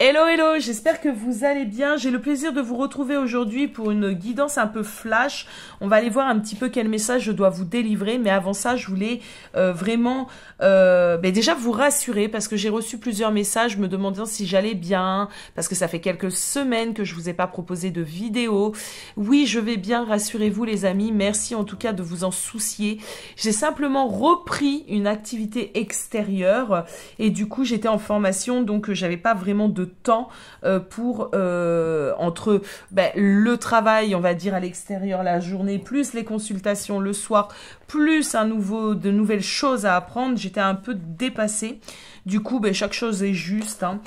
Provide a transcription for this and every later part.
Hello, hello, j'espère que vous allez bien. J'ai le plaisir de vous retrouver aujourd'hui pour une guidance un peu flash. On va aller voir un petit peu quel message je dois vous délivrer. Mais avant ça, je voulais vraiment déjà vous rassurer parce que j'ai reçu plusieurs messages me demandant si j'allais bien. Parce que ça fait quelques semaines que je vous ai pas proposé de vidéo. Oui, je vais bien, rassurez-vous les amis. Merci en tout cas de vous en soucier. J'ai simplement repris une activité extérieure et du coup j'étais en formation donc j'avais pas vraiment de temps pour entre le travail on va dire à l'extérieur la journée plus les consultations le soir plus de nouvelles choses à apprendre. J'étais un peu dépassée. Du coup, chaque chose est juste. Hein.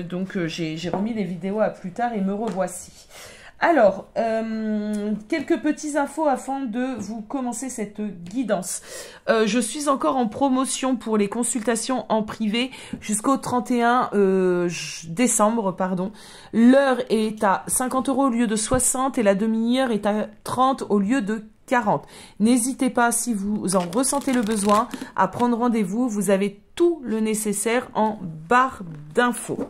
Donc, j'ai remis les vidéos à plus tard et me revoici. Alors, quelques petites infos afin de vous commencer cette guidance. Je suis encore en promotion pour les consultations en privé jusqu'au 31 décembre. Pardon. L'heure est à 50 € au lieu de 60 et la demi-heure est à 30 au lieu de 40. N'hésitez pas, si vous en ressentez le besoin, à prendre rendez-vous. Vous avez tout le nécessaire en barre d'infos.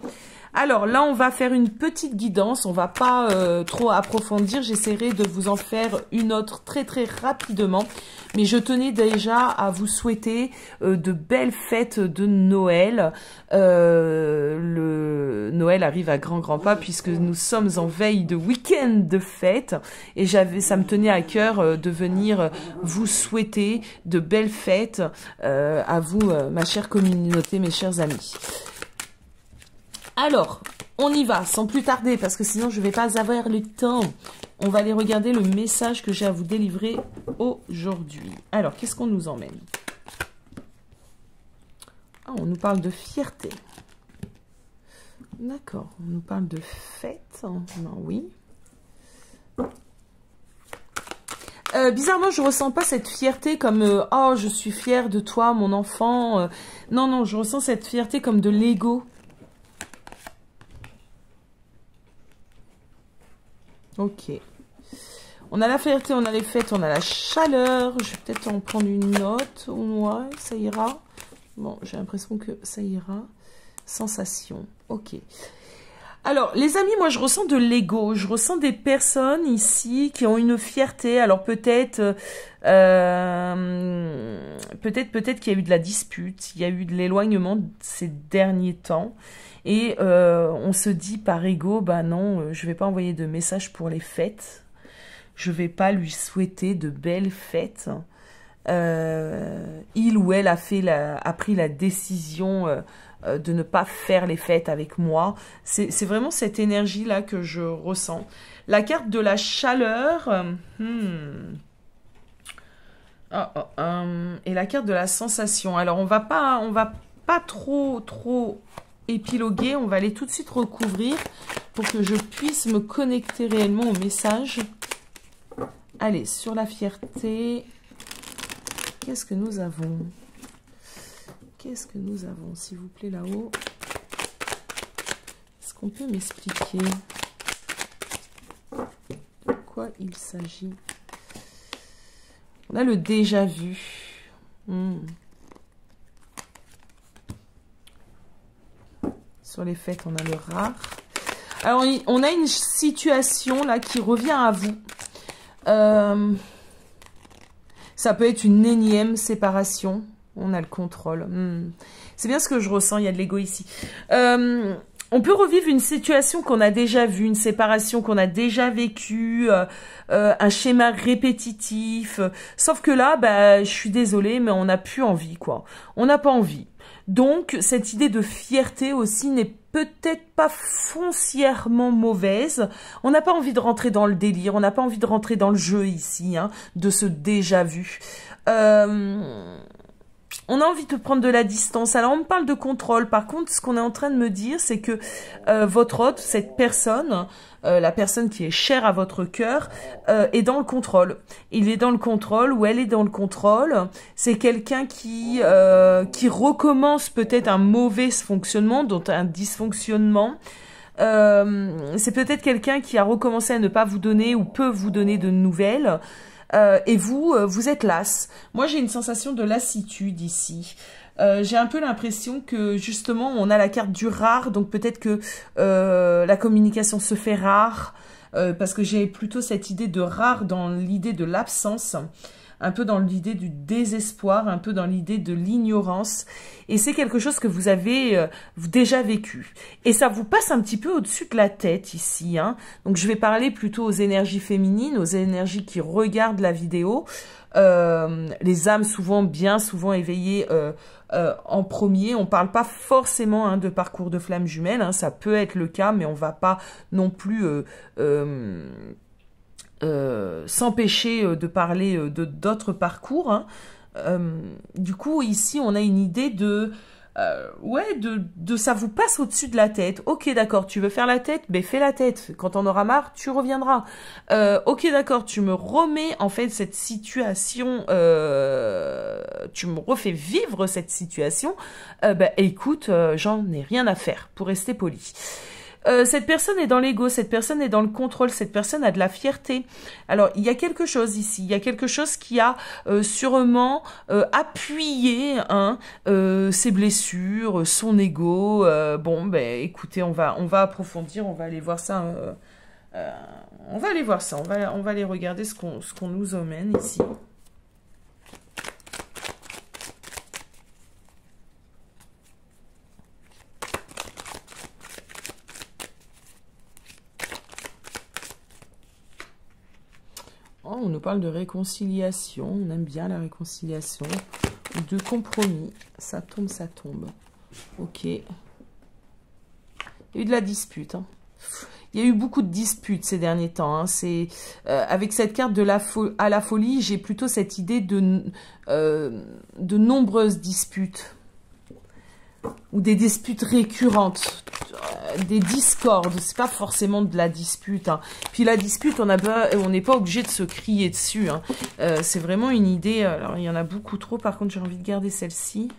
Alors là, on va faire une petite guidance. On va pas trop approfondir. J'essaierai de vous en faire une autre très rapidement. Mais je tenais déjà à vous souhaiter de belles fêtes de Noël. Le Noël arrive à grands pas puisque nous sommes en veille de week-end de fête. Et ça me tenait à cœur de venir vous souhaiter de belles fêtes à vous, ma chère communauté, mes chers amis. Alors, on y va, sans plus tarder, parce que sinon je ne vais pas avoir le temps. On va aller regarder le message que j'ai à vous délivrer aujourd'hui. Alors, qu'est-ce qu'on nous emmène? Ah, on nous parle de fierté. D'accord, on nous parle de fête. Non, oui. Bizarrement, je ressens pas cette fierté comme oh, je suis fière de toi, mon enfant. Non, je ressens cette fierté comme de l'ego. Ok. On a la fierté, on a les fêtes, on a la chaleur. Je vais peut-être en prendre une note. Ouais, ça ira. Bon, j'ai l'impression que ça ira. Sensation. Ok. Alors, les amis, moi, je ressens de l'ego. Je ressens des personnes ici qui ont une fierté. Alors, peut-être qu'il y a eu de la dispute. Il y a eu de l'éloignement ces derniers temps. Et on se dit par ego, non, je vais pas envoyer de message pour les fêtes. Je vais pas lui souhaiter de belles fêtes. Il ou elle a pris la décision de ne pas faire les fêtes avec moi. C'est vraiment cette énergie-là que je ressens. La carte de la chaleur. Et la carte de la sensation. Alors, on va pas trop épiloguer. On va aller tout de suite recouvrir pour que je puisse me connecter réellement au message. Allez, sur la fierté. Qu'est-ce que nous avons? Qu'est-ce que nous avons, s'il vous plaît, là-haut? Est-ce qu'on peut m'expliquer de quoi il s'agit? On a le déjà vu. Sur les fêtes, on a le rare. Alors, on a une situation là qui revient à vous. Ça peut être une énième séparation. On a le contrôle. C'est bien ce que je ressens, il y a de l'ego ici. On peut revivre une situation qu'on a déjà vue, une séparation qu'on a déjà vécue, un schéma répétitif. Sauf que là, je suis désolée, mais on n'a plus envie, quoi. On n'a pas envie. Donc, cette idée de fierté aussi n'est peut-être pas foncièrement mauvaise. On n'a pas envie de rentrer dans le délire, on n'a pas envie de rentrer dans le jeu ici, hein, de ce déjà vu. On a envie de prendre de la distance. Alors, on me parle de contrôle. Par contre, ce qu'on est en train de me dire, c'est que votre hôte, cette personne, la personne qui est chère à votre cœur, est dans le contrôle. Il est dans le contrôle ou elle est dans le contrôle. C'est quelqu'un qui recommence peut-être un mauvais fonctionnement, dont un dysfonctionnement. C'est peut-être quelqu'un qui a recommencé à ne pas vous donner ou peut vous donner de nouvelles. Et vous êtes lasse. Moi, j'ai une sensation de lassitude ici. J'ai un peu l'impression que justement on a la carte du rare, donc peut-être que la communication se fait rare, parce que j'ai plutôt cette idée de rare dans l'idée de l'absence, un peu dans l'idée du désespoir, un peu dans l'idée de l'ignorance. Et c'est quelque chose que vous avez déjà vécu. Et ça vous passe un petit peu au-dessus de la tête ici, hein. Donc je vais parler plutôt aux énergies féminines, aux énergies qui regardent la vidéo. Les âmes bien souvent éveillées en premier. On parle pas forcément hein, de parcours de flammes jumelles, hein. Ça peut être le cas, mais on va pas non plus... s'empêcher de parler de d'autres parcours, hein. Du coup, ici, on a une idée de... ouais, ça vous passe au-dessus de la tête. Ok, d'accord, tu veux faire la tête? Ben, fais la tête. Quand on aura marre, tu reviendras. Ok, d'accord, tu me remets, en fait, cette situation... tu me refais vivre cette situation. Ben, écoute, j'en ai rien à faire, pour rester poli. Cette personne est dans l'ego, cette personne est dans le contrôle, cette personne a de la fierté. Alors, il y a quelque chose ici, il y a quelque chose qui a sûrement appuyé hein, ses blessures, son ego. Bon, ben, écoutez, on va approfondir, on va aller voir ça. On va aller voir ça, on va aller regarder ce qu'on nous emmène ici. Oh, on nous parle de réconciliation, on aime bien la réconciliation, de compromis, ça tombe, ça tombe. Ok. Il y a eu de la dispute, hein. Il y a eu beaucoup de disputes ces derniers temps, hein. C'est avec cette carte de à la folie, j'ai plutôt cette idée de nombreuses disputes. Ou des disputes récurrentes, des discordes, c'est pas forcément de la dispute, hein. Puis la dispute, on n'est pas obligé de se crier dessus, hein. C'est vraiment une idée, alors il y en a beaucoup trop, par contre j'ai envie de garder celle-ci.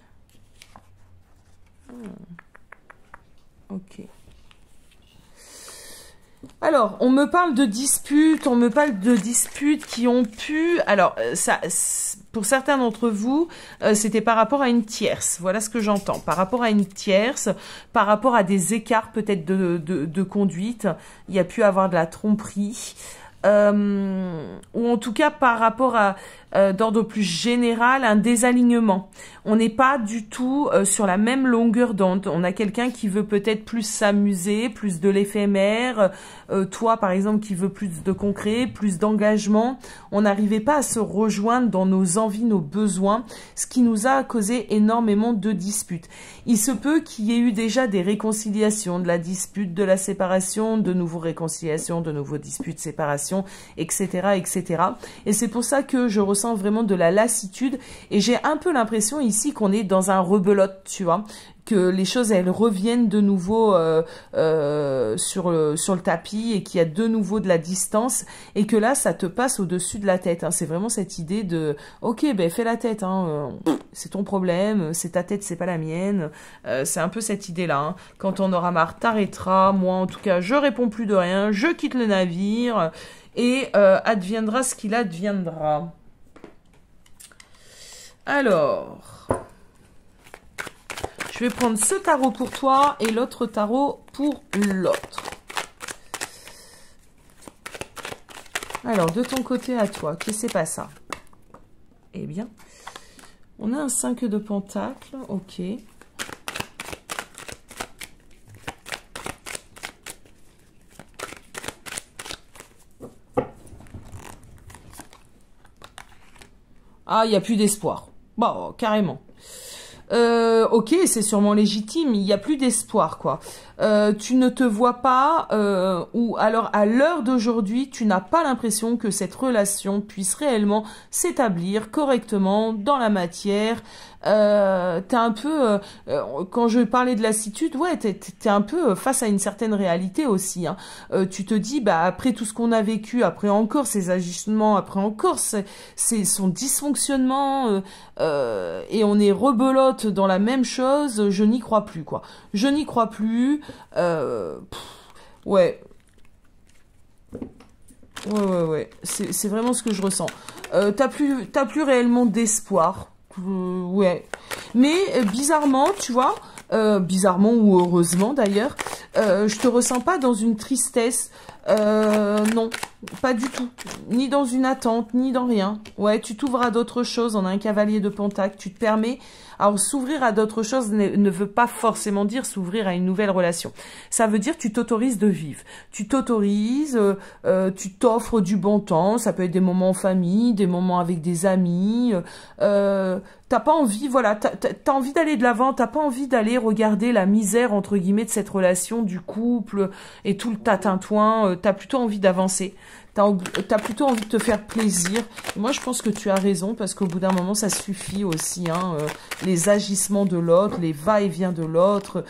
Ok. Alors, on me parle de disputes, qui ont pu... Alors, ça, pour certains d'entre vous, c'était par rapport à une tierce. Voilà ce que j'entends. Par rapport à une tierce, par rapport à des écarts peut-être de conduite. Il y a pu avoir de la tromperie. Ou en tout cas par rapport à d'ordre plus général, un désalignement. On n'est pas du tout sur la même longueur d'onde. On a quelqu'un qui veut peut-être plus s'amuser, plus de l'éphémère. Toi, par exemple, qui veut plus de concret, plus d'engagement. On n'arrivait pas à se rejoindre dans nos envies, nos besoins, ce qui nous a causé énormément de disputes. Il se peut qu'il y ait eu déjà des réconciliations, de la dispute, de la séparation, de nouveaux réconciliations, de nouveaux disputes, séparations, etc., etc. Et c'est pour ça que je ressens vraiment de la lassitude et j'ai un peu l'impression ici qu'on est dans un rebelote, tu vois, que les choses elles reviennent de nouveau sur le tapis et qu'il y a de nouveau de la distance et que là ça te passe au-dessus de la tête, hein. C'est vraiment cette idée de ok, ben fais la tête, hein, c'est ton problème, c'est ta tête, c'est pas la mienne. C'est un peu cette idée là, hein. Quand on aura marre, t'arrêteras. Moi en tout cas je réponds plus de rien, je quitte le navire et adviendra ce qu'il adviendra. Alors, je vais prendre ce tarot pour toi et l'autre tarot pour l'autre. Alors, de ton côté à toi, qu'est-ce que c'est pas ça? Eh bien, on a un 5 de pentacle, ok. Ah, il n'y a plus d'espoir. Bon, carrément. Ok, c'est sûrement légitime, il n'y a plus d'espoir, quoi. Tu ne te vois pas, ou alors à l'heure d'aujourd'hui, tu n'as pas l'impression que cette relation puisse réellement s'établir correctement dans la matière. T'es un peu, quand je parlais de lassitude, ouais, t'es un peu face à une certaine réalité aussi, hein. Tu te dis, bah après tout ce qu'on a vécu, après encore ces agissements, après encore son dysfonctionnement, et on est rebelote dans la même chose, je n'y crois plus, quoi. Je n'y crois plus. Ouais. Ouais. C'est vraiment ce que je ressens. T'as plus réellement d'espoir. Ouais. Mais bizarrement, tu vois, bizarrement ou heureusement d'ailleurs, je te ressens pas dans une tristesse. Non, pas du tout. Ni dans une attente, ni dans rien. Ouais, tu t'ouvres à d'autres choses. On a un cavalier de Pentacle. Tu te permets... Alors, s'ouvrir à d'autres choses ne veut pas forcément dire s'ouvrir à une nouvelle relation. Ça veut dire tu t'autorises de vivre. Tu t'autorises, tu t'offres du bon temps. Ça peut être des moments en famille, des moments avec des amis. T'as pas envie, voilà, t'as envie d'aller de l'avant. T'as pas envie d'aller regarder la misère, entre guillemets, de cette relation, du couple et tout le tatintouin. T'as plutôt envie d'avancer. T'as plutôt envie de te faire plaisir. Et moi, je pense que tu as raison, parce qu'au bout d'un moment, ça suffit aussi. Hein, les agissements de l'autre, les va-et-vient de l'autre,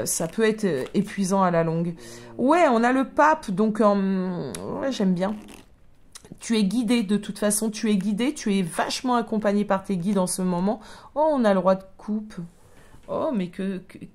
ça peut être épuisant à la longue. Ouais, on a le pape, donc ouais, j'aime bien. Tu es guidé, de toute façon, tu es guidé. Tu es vachement accompagné par tes guides en ce moment. Oh, on a le roi de coupe. Oh, mais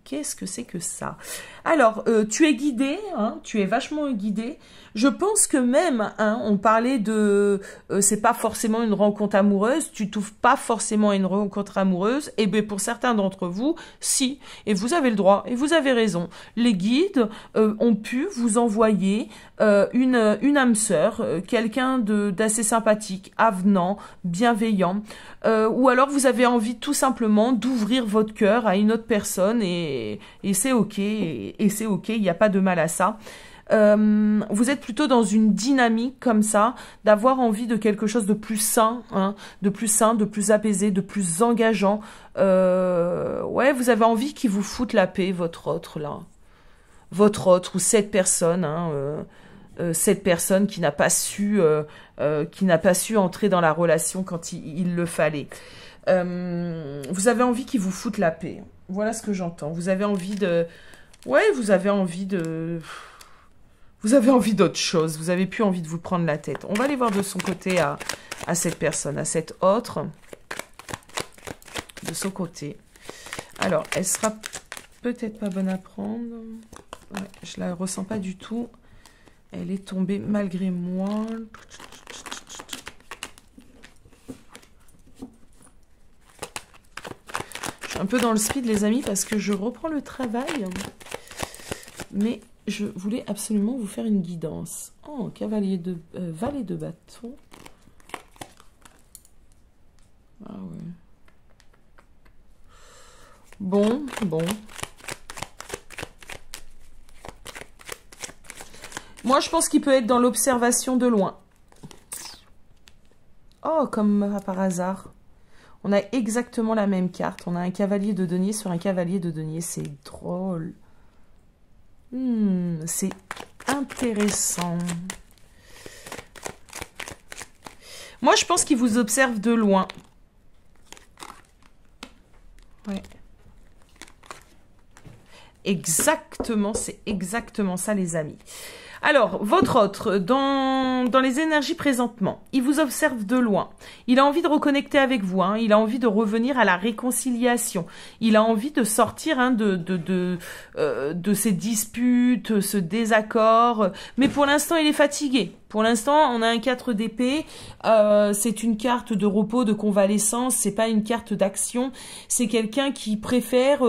qu'est-ce que c'est que ça? Alors, tu es guidé, hein, tu es vachement guidé. Je pense que même, hein, on parlait de... c'est pas forcément une rencontre amoureuse, tu t'ouvres pas forcément à une rencontre amoureuse. Et bien, pour certains d'entre vous, si. Et vous avez le droit, et vous avez raison. Les guides ont pu vous envoyer une âme sœur, quelqu'un d'assez sympathique, avenant, bienveillant. Ou alors, vous avez envie tout simplement d'ouvrir votre cœur à une autre personne et c'est ok, et c'est ok, il n'y a pas de mal à ça. Vous êtes plutôt dans une dynamique comme ça, d'avoir envie de quelque chose de plus sain, hein, de plus apaisé, de plus engageant. Ouais, vous avez envie qu'il vous foute la paix, votre autre là. Votre autre ou cette personne, hein, cette personne qui n'a pas su entrer dans la relation quand il le fallait. Vous avez envie qu'il vous foute la paix. Voilà ce que j'entends. Vous avez envie de... Ouais, vous avez envie d'autre chose. Vous avez plus envie de vous prendre la tête. On va aller voir de son côté à cette personne, à cette autre. De son côté. Alors, elle sera peut-être pas bonne à prendre. Ouais, je la ressens pas du tout. Elle est tombée malgré moi. Je suis un peu dans le speed, les amis, parce que je reprends le travail. Mais je voulais absolument vous faire une guidance. Oh, valet de bâton. Ah ouais. Bon. Moi, je pense qu'il peut être dans l'observation de loin. Oh, comme par hasard. On a exactement la même carte. On a un cavalier de denier sur un cavalier de denier. C'est drôle. C'est intéressant. Moi, je pense qu'il vous observe de loin. Ouais. Exactement, c'est exactement ça, les amis. Alors, votre autre, dans les énergies présentement, il vous observe de loin. Il a envie de reconnecter avec vous, hein, il a envie de revenir à la réconciliation. Il a envie de sortir, hein, de ces disputes, ce désaccord. Mais pour l'instant, il est fatigué. Pour l'instant, on a un 4 d'épée. C'est une carte de repos, de convalescence. C'est pas une carte d'action. C'est quelqu'un qui préfère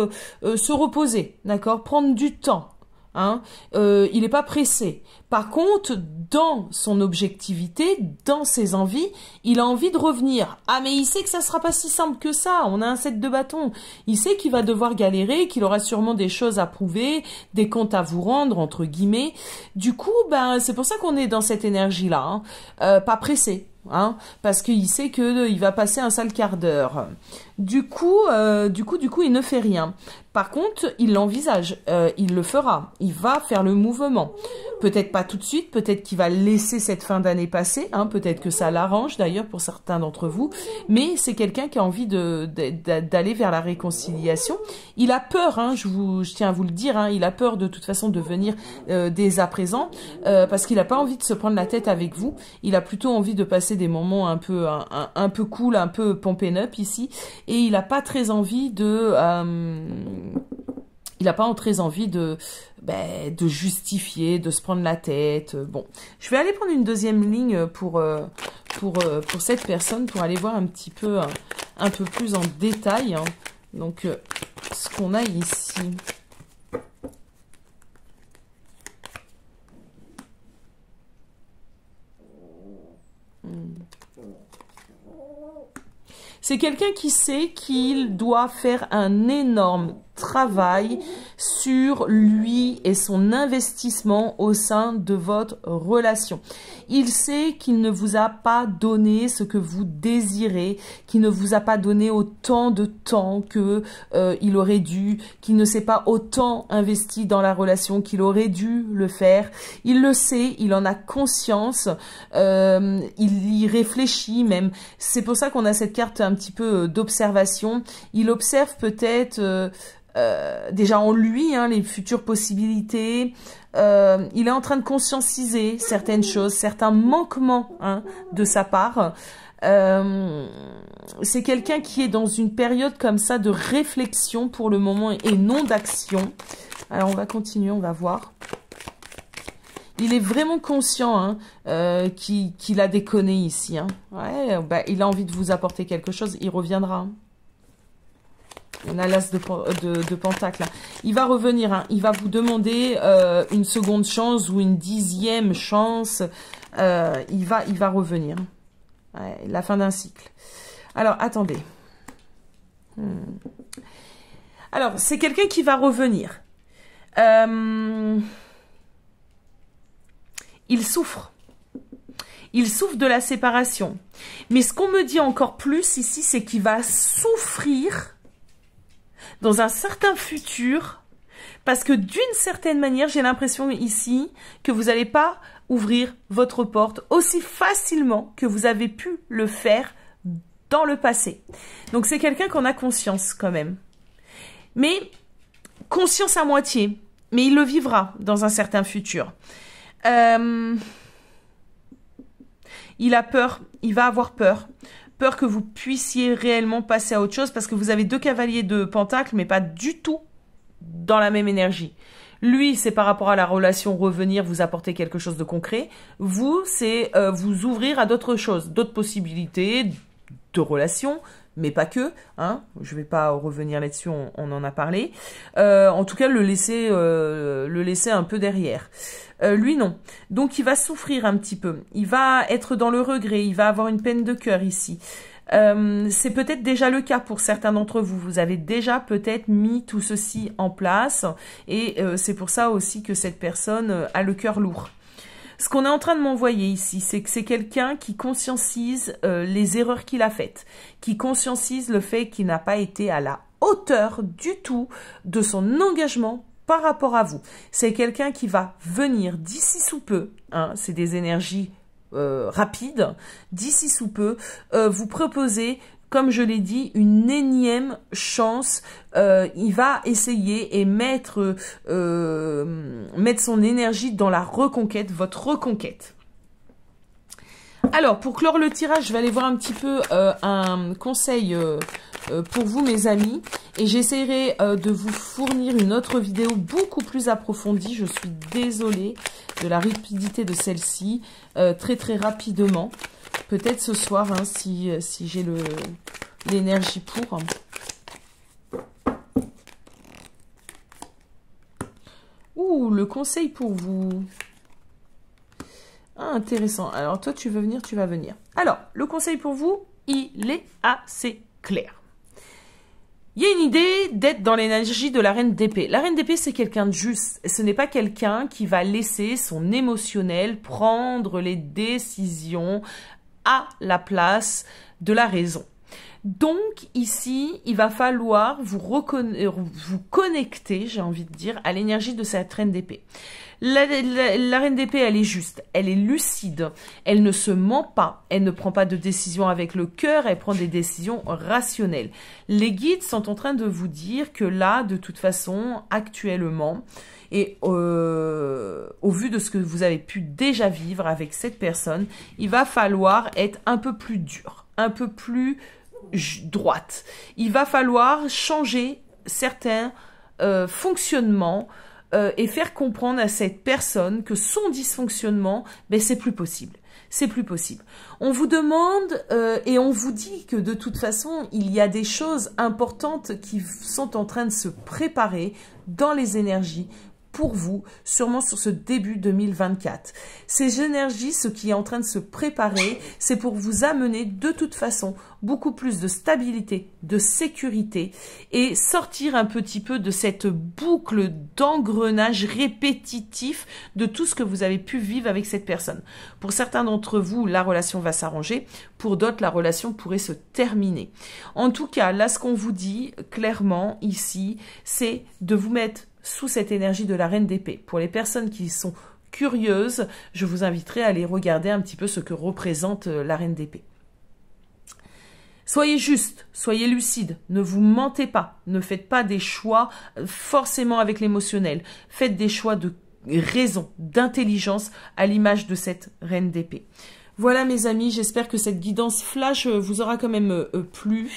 se reposer, d'accord, prendre du temps. Hein, il n'est pas pressé. Par contre, dans son objectivité, dans ses envies, il a envie de revenir. Ah, mais il sait que ça sera pas si simple que ça. On a un 7 de bâton. Il sait qu'il va devoir galérer, qu'il aura sûrement des choses à prouver, des comptes à vous rendre, entre guillemets. Du coup, ben, c'est pour ça qu'on est dans cette énergie-là. Hein. Pas pressé. Hein, parce qu'il sait que il va passer un sale quart d'heure. Du coup, il ne fait rien. Par contre, il l'envisage, il le fera, il va faire le mouvement. Peut-être pas tout de suite, peut-être qu'il va laisser cette fin d'année passer, hein, peut-être que ça l'arrange d'ailleurs pour certains d'entre vous, mais c'est quelqu'un qui a envie d'aller vers la réconciliation. Il a peur, hein, je tiens à vous le dire, hein, il a peur de toute façon de venir dès à présent, parce qu'il n'a pas envie de se prendre la tête avec vous, il a plutôt envie de passer des moments un peu cool, un peu pump and up ici, et il n'a pas très envie de... il n'a pas très envie de justifier, de se prendre la tête. Bon, je vais aller prendre une deuxième ligne pour pour cette personne, pour aller voir un petit peu, un peu plus en détail. Hein. Donc, ce qu'on a ici. C'est quelqu'un qui sait qu'il doit faire un énorme travail sur lui et son investissement au sein de votre relation. Il sait qu'il ne vous a pas donné ce que vous désirez, qu'il ne vous a pas donné autant de temps que il aurait dû, qu'il ne s'est pas autant investi dans la relation qu'il aurait dû le faire. Il le sait, il en a conscience, il y réfléchit même. C'est pour ça qu'on a cette carte un petit peu d'observation. Il observe peut-être déjà en lui, hein, les futures possibilités. Il est en train de conscientiser certaines choses, certains manquements, hein, de sa part. C'est quelqu'un qui est dans une période comme ça de réflexion pour le moment et non d'action. Alors on va continuer, on va voir. Il est vraiment conscient, hein, qu'il a déconné ici. Hein. Ouais, bah, il a envie de vous apporter quelque chose, il reviendra. Hein. On a l'as de pentacle. Hein. Il va revenir. Hein. Il va vous demander une seconde chance ou une 10e chance. Il va revenir. Ouais, la fin d'un cycle. Alors, attendez. Alors, c'est quelqu'un qui va revenir. Il souffre. Il souffre de la séparation. Mais ce qu'on me dit encore plus ici, c'est qu'il va souffrir dans un certain futur, parce que d'une certaine manière, j'ai l'impression ici que vous n'allez pas ouvrir votre porte aussi facilement que vous avez pu le faire dans le passé. Donc c'est quelqu'un qu'on a conscience quand même. Mais conscience à moitié, mais il le vivra dans un certain futur. Il a peur, il va avoir peur. Peur que vous puissiez réellement passer à autre chose parce que vous avez 2 cavaliers de pentacle mais pas du tout dans la même énergie. Lui, c'est par rapport à la relation revenir, vous apporter quelque chose de concret. Vous, c'est vous ouvrir à d'autres choses, d'autres possibilités de relations, mais pas que. Hein. Je ne vais pas revenir là-dessus, on en a parlé. En tout cas, le laisser un peu derrière. Lui, non. Donc, il va souffrir un petit peu. Il va être dans le regret. Il va avoir une peine de cœur ici. C'est peut-être déjà le cas pour certains d'entre vous. Vous avez déjà peut-être mis tout ceci en place. Et c'est pour ça aussi que cette personne a le cœur lourd. Ce qu'on est en train de m'envoyer ici, c'est que c'est quelqu'un qui conscientise les erreurs qu'il a faites, qui conscientise le fait qu'il n'a pas été à la hauteur du tout de son engagement par rapport à vous. C'est quelqu'un qui va venir d'ici sous peu, hein, c'est des énergies rapides, d'ici sous peu, vous proposer, comme je l'ai dit, une énième chance. Il va essayer et mettre son énergie dans la reconquête, votre reconquête. Alors, pour clore le tirage, je vais aller voir un petit peu un conseil pour vous, mes amis. Et j'essaierai de vous fournir une autre vidéo beaucoup plus approfondie. Je suis désolée de la rapidité de celle-ci. Très, très rapidement. Peut-être ce soir, hein, si j'ai l'énergie pour. Ouh, le conseil pour vous. Ah, intéressant. Alors, toi, tu veux venir, tu vas venir. Alors, le conseil pour vous, il est assez clair. Il y a une idée d'être dans l'énergie de la reine d'épée. La reine d'épée, c'est quelqu'un de juste. Ce n'est pas quelqu'un qui va laisser son émotionnel prendre les décisions à la place de la raison. Donc, ici, il va falloir vous connecter, j'ai envie de dire, à l'énergie de cette reine d'épée. La reine d'épée, elle est juste, elle est lucide, elle ne se ment pas, elle ne prend pas de décision avec le cœur, elle prend des décisions rationnelles. Les guides sont en train de vous dire que là, de toute façon, actuellement, et au vu de ce que vous avez pu déjà vivre avec cette personne, il va falloir être un peu plus dur, un peu plus droite. Il va falloir changer certains fonctionnements et faire comprendre à cette personne que son dysfonctionnement, ben, c'est plus possible. C'est plus possible. On vous demande et on vous dit que de toute façon, il y a des choses importantes qui sont en train de se préparer dans les énergies pour vous, sûrement sur ce début 2024. Ces énergies, ce qui est en train de se préparer, c'est pour vous amener de toute façon beaucoup plus de stabilité, de sécurité et sortir un petit peu de cette boucle d'engrenage répétitif de tout ce que vous avez pu vivre avec cette personne. Pour certains d'entre vous, la relation va s'arranger. Pour d'autres, la relation pourrait se terminer. En tout cas, là, ce qu'on vous dit clairement ici, c'est de vous mettre sous cette énergie de la reine d'épée. Pour les personnes qui sont curieuses, je vous inviterai à aller regarder un petit peu ce que représente la reine d'épée. Soyez juste, soyez lucide, ne vous mentez pas, ne faites pas des choix forcément avec l'émotionnel. Faites des choix de raison, d'intelligence à l'image de cette reine d'épée. Voilà mes amis, j'espère que cette guidance flash vous aura quand même plu.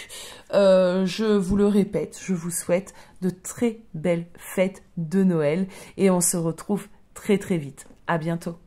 Je vous le répète, je vous souhaite de très belles fêtes de Noël et on se retrouve très très vite. À bientôt.